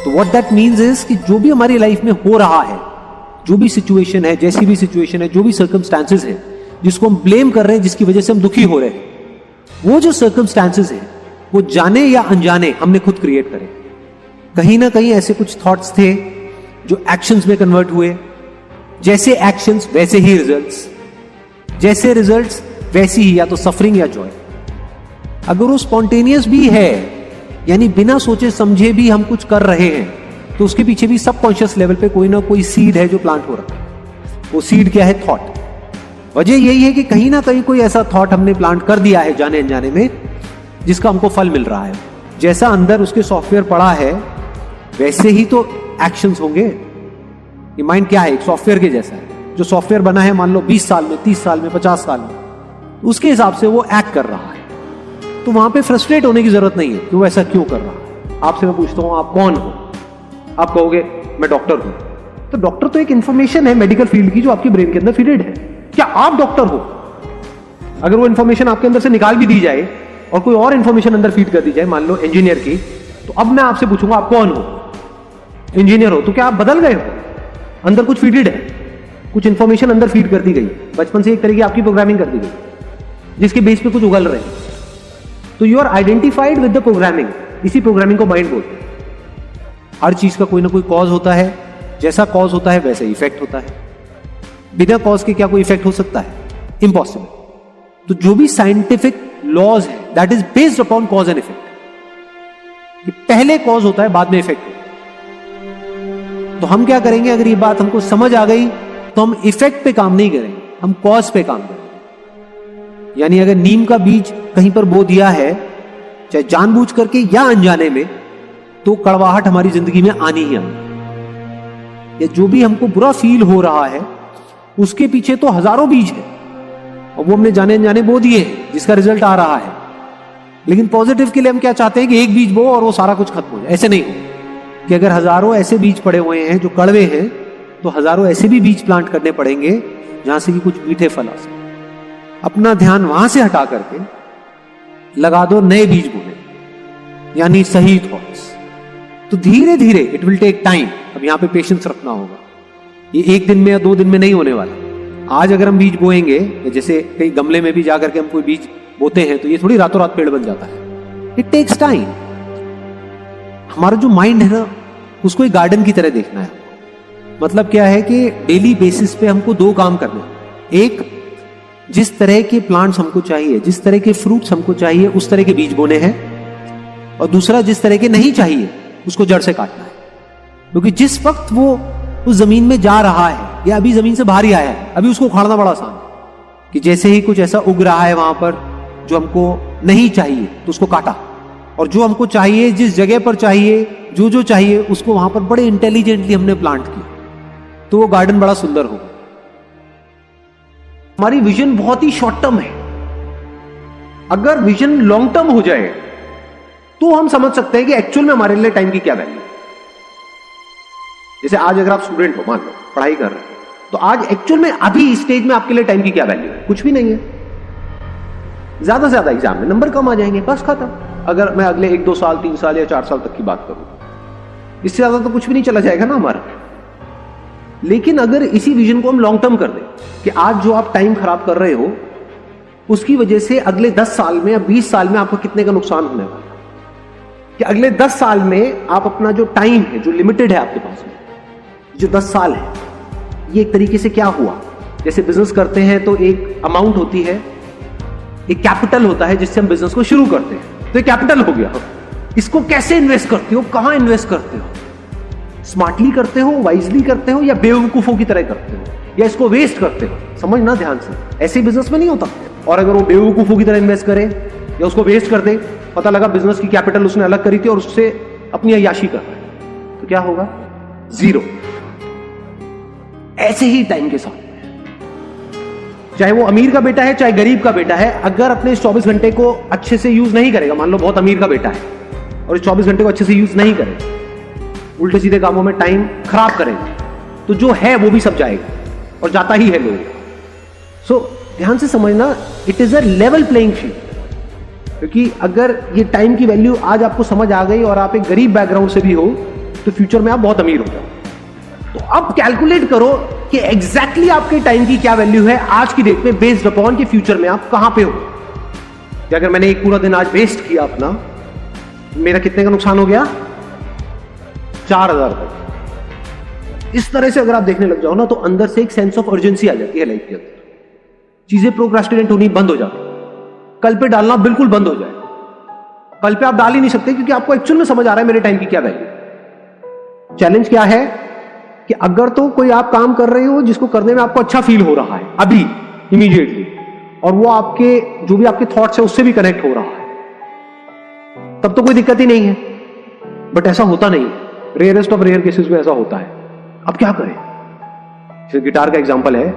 तो what that means is कि जो भी हमारी लाइफ में हो रहा है, जो भी सिचुएशन है, जैसी भी सिचुएशन है, जो भी सर्कमस्टांसेस है जिसको हम ब्लेम कर रहे हैं, जिसकी वजह से हम दुखी हो रहे हैं, वो जो सर्कमस्टांसेस है वो जाने या अनजाने हमने खुद क्रिएट करे। कहीं ना कहीं ऐसे कुछ थॉट्स थे जो एक्शंस में कन्वर्ट हुए, जैसे एक्शंस वैसे ही रिजल्ट्स, जैसे रिजल्ट्स वैसी ही या तो सफरिंग या जॉय। अगर वो स्पॉन्टेनियस भी है, यानी बिना सोचे समझे भी हम कुछ कर रहे हैं, तो उसके पीछे भी सबकॉन्शियस लेवल पे कोई ना कोई सीड है जो प्लांट हो रहा है। वो सीड क्या है? थॉट। वजह यही है कि कहीं ना कहीं कोई ऐसा थॉट हमने प्लांट कर दिया है जाने अनजाने में, जिसका हमको फल मिल रहा है। जैसा अंदर उसके सॉफ्टवेयर पड़ा है वैसे ही तो एक्शंस होंगे। ये माइंड क्या है? एक सॉफ्टवेयर के जैसा है। जो सॉफ्टवेयर बना है मान लो 20 साल में, 30 साल में, 50 साल में, उसके हिसाब से वो एक्ट कर रहा है। तो वहां पे फ्रस्ट्रेट होने की जरूरत नहीं है कि वो ऐसा क्यों कर रहा है। आपसे मैं पूछता हूं आप कौन हो? आप कहोगे मैं डॉक्टर हूं। तो डॉक्टर तो एक इंफॉर्मेशन है मेडिकल फील्ड की जो आपके ब्रेन के अंदर फीडेड है। क्या आप डॉक्टर हो? अगर वो इंफॉर्मेशन आपके अंदर से निकाल भी दी जाए और कोई और इंफॉर्मेशन अंदर फीड कर दी जाए, मान लो इंजीनियर की, तो अब मैं आपसे पूछूंगा आप कौन हो? इंजीनियर हो। तो क्या आप बदल गए हो? अंदर कुछ फीडेड है, कुछ इंफॉर्मेशन अंदर फीड कर दी गई, बचपन से एक तरीके आपकी प्रोग्रामिंग कर दी गई, जिसके बेस पे कुछ उगल रहे हैं। तो you are identified with the programming. इसी प्रोग्रामिंग को माइंड बोलते हैं। हर चीज का कोई ना कोई कॉज होता है, जैसा कॉज होता है वैसा इफेक्ट होता है। बिना कॉज के क्या कोई इफेक्ट हो सकता है? इम्पॉसिबल। तो जो भी साइंटिफिक लॉज है that is based upon cos and effect, कि पहले कॉज होता है बाद में इफेक्ट होता है। तो हम क्या करेंगे? अगर ये बात हमको समझ आ गई तो हम इफेक्ट पे काम नहीं करेंगे, हम कॉज पे काम करेंगे। यानी अगर नीम का बीज कहीं पर बो दिया है, चाहे जानबूझ करके या अनजाने में, तो कड़वाहट हमारी जिंदगी में आनी ही आनी। या जो भी हमको बुरा फील हो रहा है उसके पीछे तो हजारों बीज है और वो हमने जाने अनजाने बो दिए हैं, जिसका रिजल्ट आ रहा है। लेकिन पॉजिटिव के लिए हम क्या चाहते हैं कि एक बीज बो और वो सारा कुछ खत्म हो जाए। ऐसे नहीं हो कि अगर हजारों ऐसे बीज पड़े हुए हैं जो कड़वे हैं, तो हजारों ऐसे भी बीज प्लांट करने पड़ेंगे जहां से कि कुछ मीठे फल आ सके। अपना ध्यान वहां से हटा करके लगा दो नए बीज बोने, यानी सही थॉट्स। तो धीरे धीरे इट विल टेक टाइम। अब यहां पे पेशेंस रखना होगा। ये एक दिन में या 2 दिन में नहीं होने वाला। आज अगर हम बीज बोएंगे, जैसे कई गमले में भी जाकर के हम कोई बीज बोते हैं, तो ये थोड़ी रातों रात पेड़ बन जाता है। It takes time. हमारा जो माइंड है ना, उसको एक गार्डन की तरह देखना है। मतलब क्या है कि डेली बेसिस पे हमको 2 काम करने हैं। एक, जिस तरह के प्लांट्स हमको चाहिए, जिस तरह के फ्रूट्स हमको चाहिए, उस तरह के बीज बोने हैं। और दूसरा, जिस तरह के नहीं चाहिए उसको जड़ से काटना है। क्योंकि जिस वक्त वो उस जमीन में जा रहा है या अभी जमीन से बाहर ही आया है, अभी उसको उखाड़ना बड़ा आसान है। कि जैसे ही कुछ ऐसा उग रहा है वहां पर जो हमको नहीं चाहिए, तो उसको काटा, और जो हमको चाहिए, जिस जगह पर चाहिए, जो जो चाहिए, उसको वहां पर बड़े इंटेलिजेंटली हमने प्लांट किया, तो वो गार्डन बड़ा सुंदर होगा। हमारी विजन बहुत ही शॉर्ट टर्म है। अगर विजन लॉन्ग टर्म हो जाए तो हम समझ सकते हैं कि एक्चुअल में हमारे लिए टाइम की क्या वैल्यू। जैसे आज अगर आप स्टूडेंट हो, मान लो पढ़ाई कर रहे हैं, तो आज एक्चुअल में अभी स्टेज में आपके लिए टाइम की क्या वैल्यू है? कुछ भी नहीं है। ज्यादा से ज्यादा एग्जाम में नंबर कम आ जाएंगे, बस खत्म। अगर मैं अगले 1-2 साल, 3 साल या 4 साल तक की बात करूं, इससे ज्यादा तो कुछ भी नहीं चला जाएगा ना हमारा। लेकिन अगर इसी विजन को हम लॉन्ग टर्म कर दें कि आज जो आप टाइम खराब कर रहे हो, उसकी वजह से अगले 10 साल में या 20 साल में आपको कितने का नुकसान होने वाला है, कि अगले 10 साल में आप अपना जो टाइम है, जो लिमिटेड है आपके पास में, जो 10 साल है, ये एक तरीके से क्या हुआ, जैसे बिजनेस करते हैं तो एक अमाउंट होती है, एक कैपिटल होता है जिससे हम बिजनेस को शुरू करते हैं, तो ये कैपिटल हो गया। इसको कैसे इन्वेस्ट करते हो, कहां इन्वेस्ट करते हो? स्मार्टली करते हो, वाइजली करते हो, या बेवकूफों की तरह करते हो, या इसको वेस्ट करते हो? समझना ध्यान से, ऐसे बिजनेस में नहीं होता। और अगर वो बेवकूफों की तरह इन्वेस्ट करे या उसको वेस्ट कर दे, पता लगा बिजनेस की कैपिटल उसने अलग करी थी और उससे अपनी अय्याशी कर रहा है, तो क्या होगा? 0। ऐसे ही टाइम के साथ, चाहे वो अमीर का बेटा है चाहे गरीब का बेटा है, अगर अपने इस 24 घंटे को अच्छे से यूज नहीं करेगा, मान लो बहुत अमीर का बेटा है और इस 24 घंटे को अच्छे से यूज नहीं करेगा, उल्टे सीधे कामों में टाइम खराब करेगा, तो जो है वो भी सब जाएगा और जाता ही है लोग। सो ध्यान से समझना, it is a level playing field. क्योंकि अगर ये टाइम की वैल्यू आज आपको समझ आ गई और आप एक गरीब बैकग्राउंड से भी हो, तो फ्यूचर में आप बहुत अमीर हो जाओ। तो अब कैलकुलेट करो कि एग्जैक्टली आपके टाइम की क्या वैल्यू है आज की डेट में, बेस्ड अपॉन कि फ्यूचर में आप कहां पे हो। कि अगर मैंने एक पूरा दिन आज वेस्ट किया अपना, मेरा कितने का नुकसान हो गया? 4000 तक। इस तरह से अगर आप देखने लग जाओ ना, तो अंदर से एक सेंस ऑफ अर्जेंसी आ जाती है लाइफ के अंदर। चीजें प्रोक्रास्टिनेट होनी बंद हो जाती, कल पे डालना बिल्कुल बंद हो जाए। कल पे आप डाल ही नहीं सकते, क्योंकि आपको एक्चुअल में समझ आ रहा है मेरे टाइम की क्या वैल्यू। चैलेंज क्या है कि अगर तो कोई आप काम कर रहे हो जिसको करने में आपको अच्छा फील हो रहा है अभी इमीडिएटली, और वो आपके जो भी आपके थॉट्स है उससे भी कनेक्ट हो रहा है, तब तो कोई दिक्कत ही नहीं है। बट ऐसा होता नहीं, रेयरेस्ट ऑफ रेयर केसेस में ऐसा होता है। अब क्या करें? जैसे गिटार का एग्जांपल है,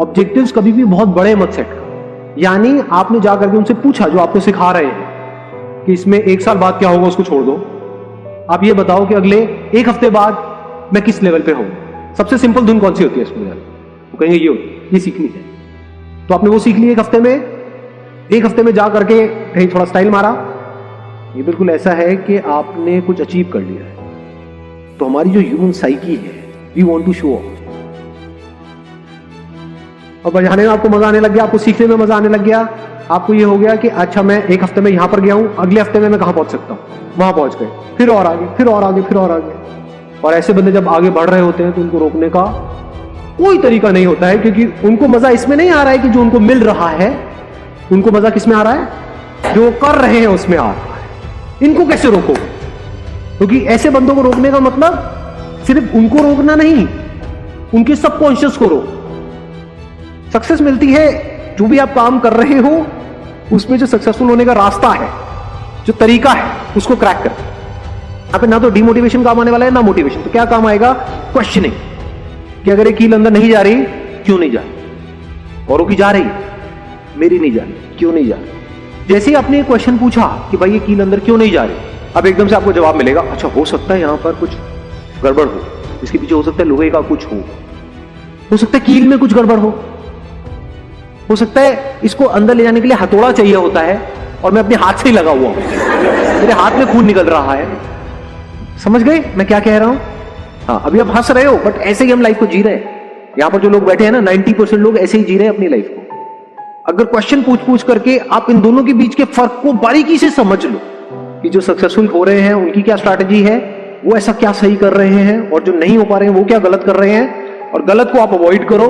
ऑब्जेक्टिव्स कभी भी बहुत बड़े मत सेट करो। यानी आपने जाकर के उनसे पूछा जो आपको सिखा रहे हैं कि इसमें 1 साल बाद क्या होगा, उसको छोड़ दो। आप ये बताओ कि अगले 1 हफ्ते बाद मैं किस लेवल पे हूं। सबसे सिंपल धुन कौन सी होती है इसमें? वो कहेंगे ये सीखनी है। तो आपने वो सीख ली 1 हफ्ते में। 1 हफ्ते में जा करके कहीं थोड़ा स्टाइल मारा, ये बिल्कुल ऐसा है कि आपने कुछ अचीव कर लिया है। तो हमारी जो ह्यूमन साइकी है, we want to show off. और बजाने में आपको मजा आने लग गया, आपको सीखने में मजा आने लग गया। आपको ये हो गया कि अच्छा मैं 1 हफ्ते में यहां पर गया हूं, अगले हफ्ते में मैं कहां पहुंच सकता हूं, वहां पहुंच गए, फिर और आगे, फिर और आगे, फिर और आगे। और ऐसे बंदे जब आगे बढ़ रहे होते हैं तो उनको रोकने का कोई तरीका नहीं होता है, क्योंकि उनको मजा इसमें नहीं आ रहा है कि जो उनको मिल रहा है, उनको मजा किसमें आ रहा है? जो कर रहे हैं उसमें आ रहा है। इनको कैसे रोको? क्योंकि ऐसे बंदों को रोकने का मतलब सिर्फ उनको रोकना नहीं, उनके सबकॉन्शियस को रोक। सक्सेस मिलती है जो भी आप काम कर रहे हो उसमें जो सक्सेसफुल होने का रास्ता है, जो तरीका है, उसको क्रैक कर। यहाँ पे ना तो डिमोटिवेशन काम आने वाला है ना मोटिवेशन। तो क्या काम आएगा? क्वेश्चनिंग, कि अगर ये कील अंदर नहीं जा रही, क्यों नहीं जा रही? औरों की जा रही, मेरी नहीं जा रही, क्यों नहीं जा रही? जैसे ही आपने क्वेश्चन पूछा कि भाई ये कील अंदर क्यों नहीं जा रही, अब एकदम से आपको जवाब मिलेगा, अच्छा हो सकता है यहां पर कुछ गड़बड़ हो, इसके पीछे हो सकता है लोहे का कुछ हो सकता है कील में कुछ गड़बड़ हो सकता है इसको अंदर ले जाने के लिए हथौड़ा चाहिए होता है और मैं अपने हाथ से ही लगा हुआ हूं, मेरे हाथ में खून निकल रहा है। समझ गए मैं क्या कह रहा हूं? हाँ, अभी आप हंस रहे हो, बट ऐसे ही हम लाइफ को जी रहे हैं। यहां पर जो लोग बैठे हैं ना, 90% लोग ऐसे ही जी रहे हैं अपनी लाइफ को। अगर क्वेश्चन पूछ करके आप इन दोनों के बीच के फर्क को बारीकी से समझ लो कि जो सक्सेसफुल हो रहे हैं उनकी क्या स्ट्रैटेजी है, वो ऐसा क्या सही कर रहे हैं, और जो नहीं हो पा रहे हैं वो क्या गलत कर रहे हैं, और गलत को आप अवॉइड करो,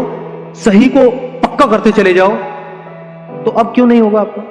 सही को पक्का करते चले जाओ, तो अब क्यों नहीं होगा आपको?